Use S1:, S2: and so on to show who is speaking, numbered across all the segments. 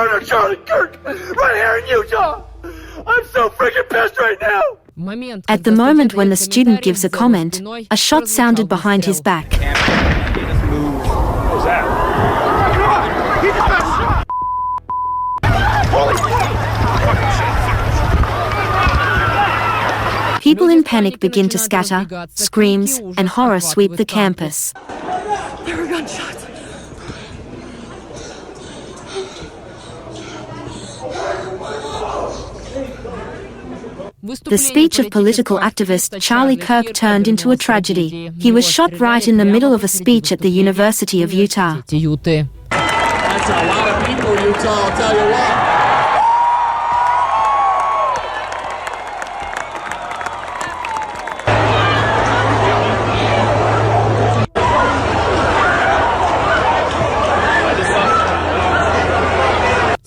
S1: murder Charlie Kirk right here in Utah. I'm so freaking pissed right now.
S2: At the moment when the student gives a comment, a shot sounded behind his back.
S1: What was that? He just got shot! Holy shit!
S2: People in panic begin to scatter, screams and horror sweep the campus.
S3: There were gunshots.
S2: The speech of political activist Charlie Kirk turned into a tragedy. He was shot right in the middle of a speech at the University of Utah.
S3: That's a lot of people, Utah, I'll tell you what.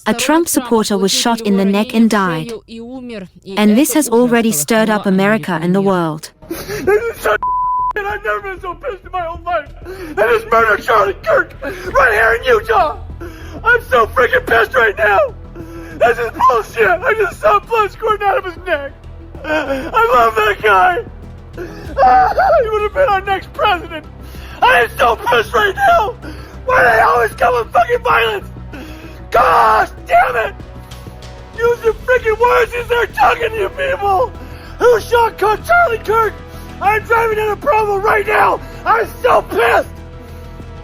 S2: A Trump supporter was shot in the neck and died. And this has already stirred up America and the world.
S1: I've never been so pissed in my whole life. They just murdered Charlie Kirk right here in Utah. I'm so freaking pissed right now. This is bullshit. I just saw blood squirting out of his neck. I love that guy. He would have been our next president. I am so pissed right now. Why do they always come with fucking violence? Gosh damn it! Use your freaking words as they're talking to you people! Who shot Charlie Kirk? I'm driving in a Provo right now! I'm so pissed!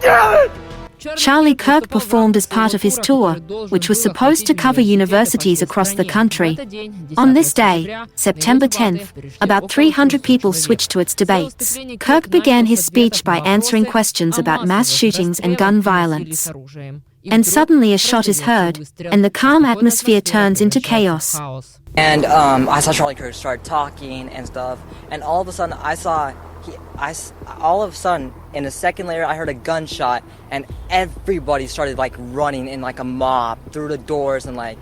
S1: Damn it!
S2: Charlie Kirk performed as part of his tour, which was supposed to cover universities across the country. On this day, September 10th, about 300 people switched to its debates. Kirk began his speech by answering questions about mass shootings and gun violence. And suddenly a shot is heard, and the calm atmosphere turns into chaos.
S4: And I saw Charlie Kirk start talking and stuff, and all of a sudden in a second later, I heard a gunshot, and everybody started like running in like a mob through the doors, and like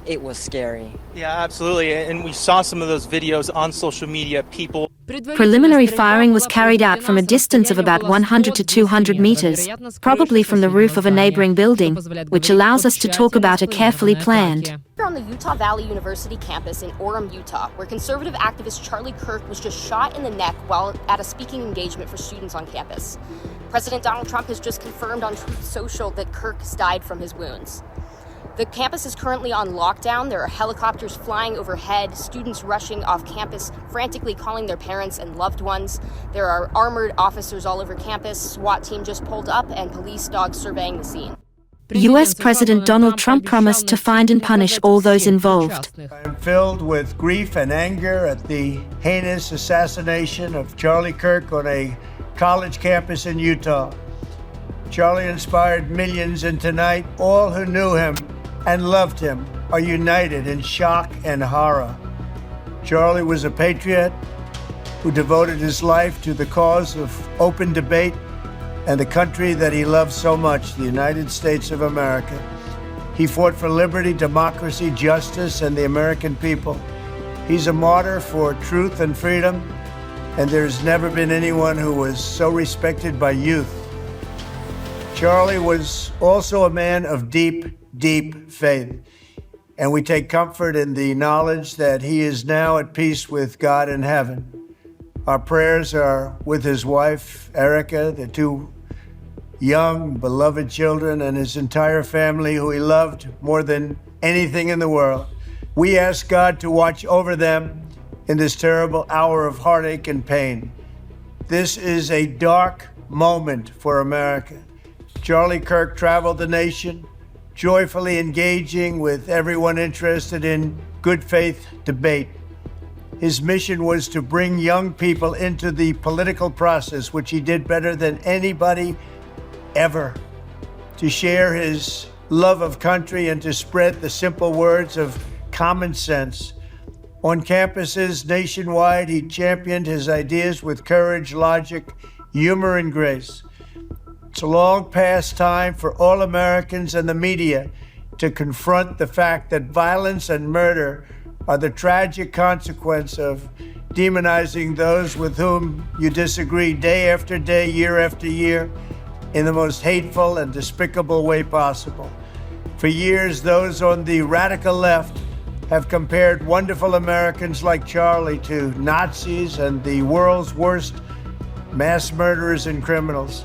S4: it was scary.
S5: Yeah, absolutely. And we saw some of those videos on social media. People.
S2: Preliminary firing was carried out from a distance of about 100 to 200 meters, probably from the roof of a neighboring building, which allows us to talk about a carefully planned.
S6: We're on the Utah Valley University campus in Orem, Utah, where conservative activist Charlie Kirk was just shot in the neck while at a speaking engagement for students on campus. President Donald Trump has just confirmed on Truth Social that Kirk has died from his wounds. The campus is currently on lockdown. There are helicopters flying overhead, students rushing off campus, frantically calling their parents and loved ones. There are armored officers all over campus, SWAT team just pulled up, and police dogs surveying the scene.
S2: U.S. President Donald Trump promised to find and punish all those involved.
S7: I am filled with grief and anger at the heinous assassination of Charlie Kirk on a college campus in Utah. Charlie inspired millions, and tonight all who knew him and loved him are united in shock and horror. Charlie was a patriot who devoted his life to the cause of open debate and the country that he loved so much, the United States of America. He fought for liberty, democracy, justice, and the American people. He's a martyr for truth and freedom, and there's never been anyone who was so respected by youth. Charlie was also a man of deep faith, and we take comfort in the knowledge that he is now at peace with God in heaven. Our prayers are with his wife, Erica, the two young, beloved children, and his entire family, who he loved more than anything in the world. We ask God to watch over them in this terrible hour of heartache and pain. This is a dark moment for America. Charlie Kirk traveled the nation, joyfully engaging with everyone interested in good faith debate. His mission was to bring young people into the political process, which he did better than anybody ever, to share his love of country and to spread the simple words of common sense. On campuses nationwide, he championed his ideas with courage, logic, humor, and grace. It's a long past time for all Americans and the media to confront the fact that violence and murder are the tragic consequence of demonizing those with whom you disagree day after day, year after year, in the most hateful and despicable way possible. For years, those on the radical left have compared wonderful Americans like Charlie to Nazis and the world's worst mass murderers and criminals.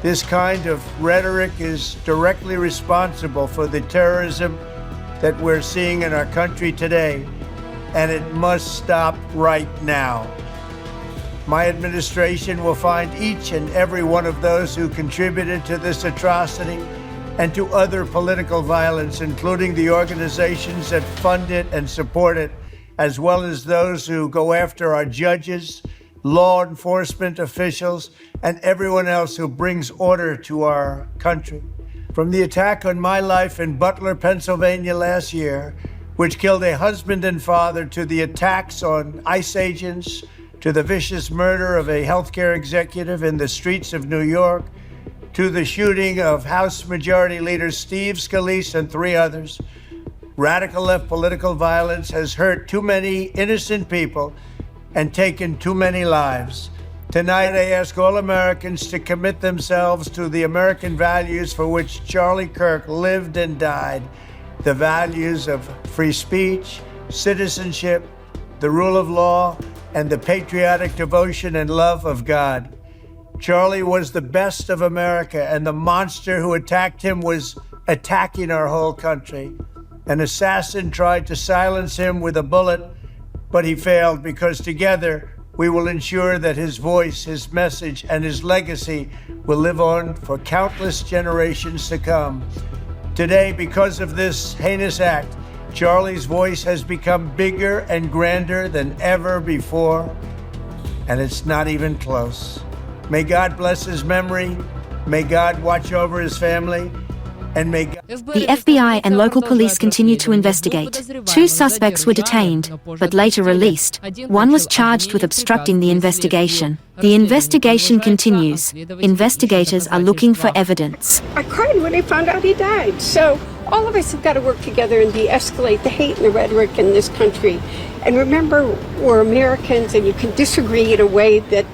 S7: This kind of rhetoric is directly responsible for the terrorism that we're seeing in our country today, and it must stop right now. My administration will find each and every one of those who contributed to this atrocity and to other political violence, including the organizations that fund it and support it, as well as those who go after our judges, law enforcement officials, and everyone else who brings order to our country. From the attack on my life in Butler, Pennsylvania last year, which killed a husband and father, to the attacks on ICE agents, to the vicious murder of a healthcare executive in the streets of New York, to the shooting of House Majority Leader Steve Scalise and 3 others, radical left political violence has hurt too many innocent people and taken too many lives. Tonight, I ask all Americans to commit themselves to the American values for which Charlie Kirk lived and died, the values of free speech, citizenship, the rule of law, and the patriotic devotion and love of God. Charlie was the best of America, and the monster who attacked him was attacking our whole country. An assassin tried to silence him with a bullet, but he failed, because together we will ensure that his voice, his message, and his legacy will live on for countless generations to come. Today, because of this heinous act, Charlie's voice has become bigger and grander than ever before, and it's not even close. May God bless his memory, may God watch over his family, and may God...
S2: The FBI and local police continue to investigate. 2 suspects were detained, but later released. 1 was charged with obstructing the investigation. The investigation continues. Investigators are looking for evidence.
S8: I cried when I found out he died. So all of us have got to work together and de-escalate the hate and the rhetoric in this country. And remember, we're Americans, and you can disagree in a way that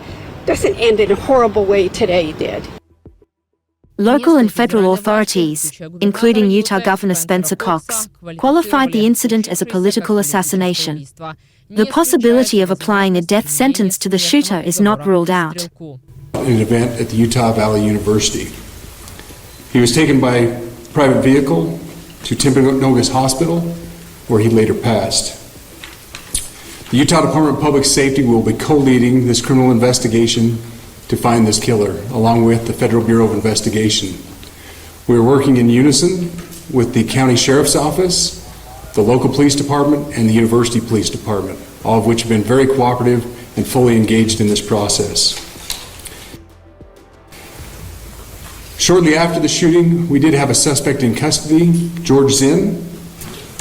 S8: doesn't end in a horrible way today did.
S2: Local and federal authorities, including Utah Governor Spencer Cox, qualified the incident as a political assassination. The possibility of applying a death sentence to the shooter is not ruled out.
S9: An event at the Utah Valley University. He was taken by private vehicle to Timpanogos Hospital, where he later passed. The Utah Department of Public Safety will be co-leading this criminal investigation to find this killer, along with the Federal Bureau of Investigation. We're working in unison with the County Sheriff's Office, the local police department, and the University Police Department, all of which have been very cooperative and fully engaged in this process. Shortly after the shooting, we did have a suspect in custody, George Zinn,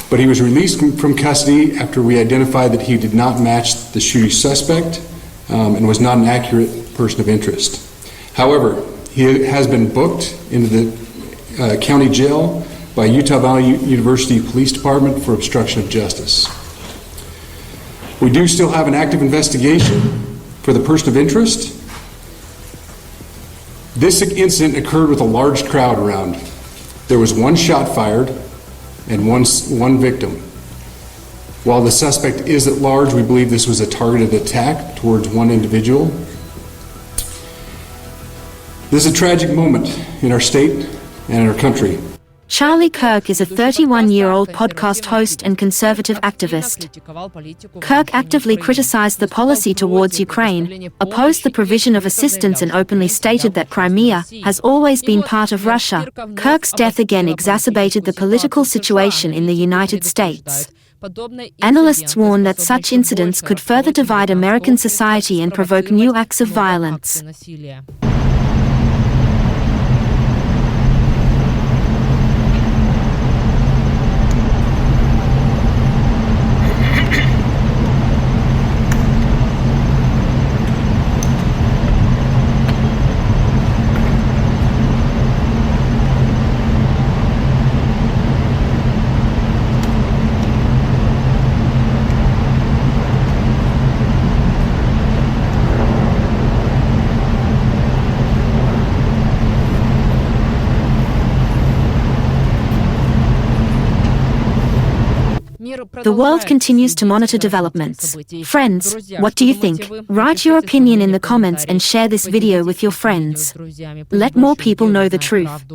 S9: but he was released from custody after we identified that he did not match the shooting suspect and was not an accurate person of interest. However, he has been booked into the county jail by Utah Valley University Police Department for obstruction of justice. We do still have an active investigation for the person of interest. This incident occurred with a large crowd around. There was 1 shot fired and one victim. While the suspect is at large, we believe this was a targeted attack towards one individual. This is a tragic moment in our state and in our country.
S2: Charlie Kirk is a 31-year-old podcast host and conservative activist. Kirk actively criticized the policy towards Ukraine, opposed the provision of assistance, and openly stated that Crimea has always been part of Russia. Kirk's death again exacerbated the political situation in the United States. Analysts warn that such incidents could further divide American society and provoke new acts of violence. The world continues to monitor developments. Friends, what do you think? Write your opinion in the comments and share this video with your friends. Let more people know the truth.